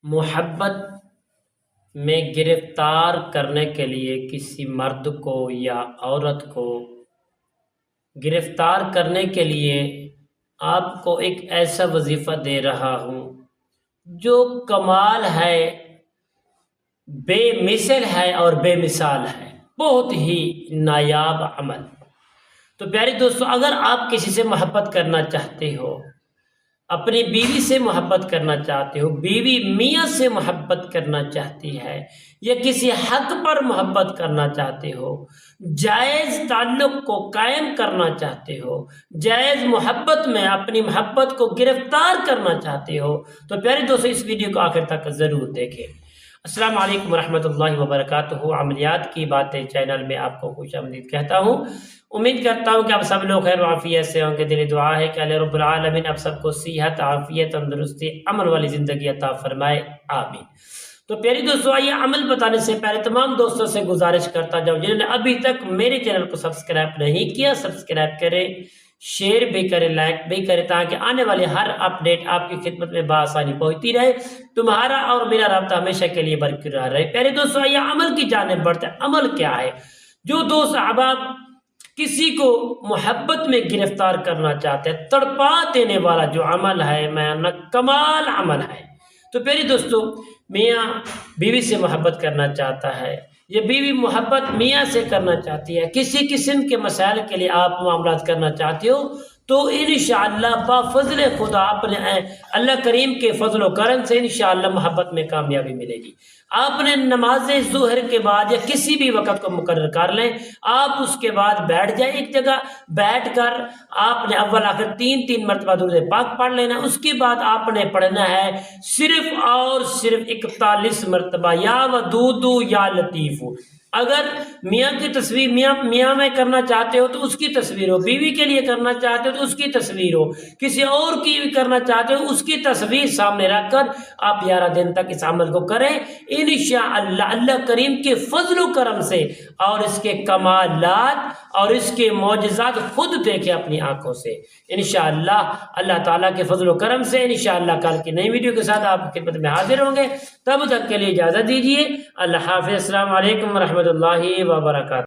محبت میں گرفتار کرنے کے لیے کسی مرد کو یا عورت کو گرفتار کرنے کے لیے آپ کو ایک ایسا وظیفہ دے رہا ہوں جو کمال ہے، بے مثل ہے اور بے مثال ہے، بہت ہی نایاب عمل۔ تو پیارے دوستو، اگر آپ کسی سے محبت کرنا چاہتے ہو، اپنی بیوی سے محبت کرنا چاہتے ہو، بیوی میاں سے محبت کرنا چاہتی ہے، یا کسی حق پر محبت کرنا چاہتے ہو، جائز تعلق کو قائم کرنا چاہتے ہو، جائز محبت میں اپنی محبت کو گرفتار کرنا چاہتے ہو، تو پیارے دوستو اس ویڈیو کو آخر تک ضرور دیکھیں۔ السلام علیکم ورحمۃ اللہ وبرکاتہ۔ عملیات کی باتیں چینل میں آپ کو خوش آمدید کہتا ہوں۔ امید کرتا ہوں کہ آپ سب لوگ خیر و عافیت سے ہوں گے۔ دلی دعا ہے کہ اللہ رب العالمین آپ سب کو صحت، عافیت، تندرستی، عمل والی زندگی عطا فرمائے، آمین۔ تو پیاری دوستو، آئیے عمل بتانے سے پہلے تمام دوستوں سے گزارش کرتا جاؤں جنہوں نے ابھی تک میرے چینل کو سبسکرائب نہیں کیا، سبسکرائب کریں، شیئر بھی کریں، لائک بھی کریں، تاکہ آنے والے ہر اپڈیٹ آپ کی خدمت میں بآسانی پہنچتی رہے، تمہارا اور میرا رابطہ ہمیشہ کے لیے برقرار رہے۔ پیارے دوستو، آئیے عمل کی جانب بڑھتے ہیں۔ عمل کیا ہے؟ جو دوست احباب کسی کو محبت میں گرفتار کرنا چاہتے ہیں، تڑپا دینے والا جو عمل ہے، میں کمال عمل ہے۔ تو پیاری دوستو، میاں بیوی سے محبت کرنا چاہتا ہے، یہ بیوی محبت میاں سے کرنا چاہتی ہے، کسی قسم کے مسائل کے لیے آپ معاملات کرنا چاہتے ہو، تو انشاءاللہ بفضل خدا اپنے اللہ کریم کے فضل و کرم سے انشاءاللہ محبت میں کامیابی ملے گی۔ آپ نے نماز ظہر کے بعد یا کسی بھی وقت کو مقرر کر لیں، آپ اس کے بعد بیٹھ جائیں، ایک جگہ بیٹھ کر آپ نے اول آخر 3 مرتبہ درود پاک پڑھ لینا۔ اس کے بعد آپ نے پڑھنا ہے صرف اور صرف 41 مرتبہ یا ودود یا لطیف۔ اگر میاں کی تصویر میاں میں کرنا چاہتے ہو تو اس کی تصویر ہو، بیوی کے لیے کرنا چاہتے ہو تو اس کی تصویر ہو، کسی اور کی بھی کرنا چاہتے ہو اس کی تصویر سامنے رکھ کر آپ 11 دن تک اس عمل کو کریں۔ انشاءاللہ اللہ کریم کے فضل و کرم سے اور اس کے کمالات اور اس کے معجزات خود دیکھیں اپنی آنکھوں سے۔ انشاءاللہ اللہ تعالیٰ کے فضل و کرم سے انشاءاللہ کل کی نئی ویڈیو کے ساتھ آپ کی خدمت میں حاضر ہوں گے۔ تب تک کے لیے اجازت دیجیے، اللہ حافظ، السلام علیکم ورحمۃ اللہ وبرکاتہ۔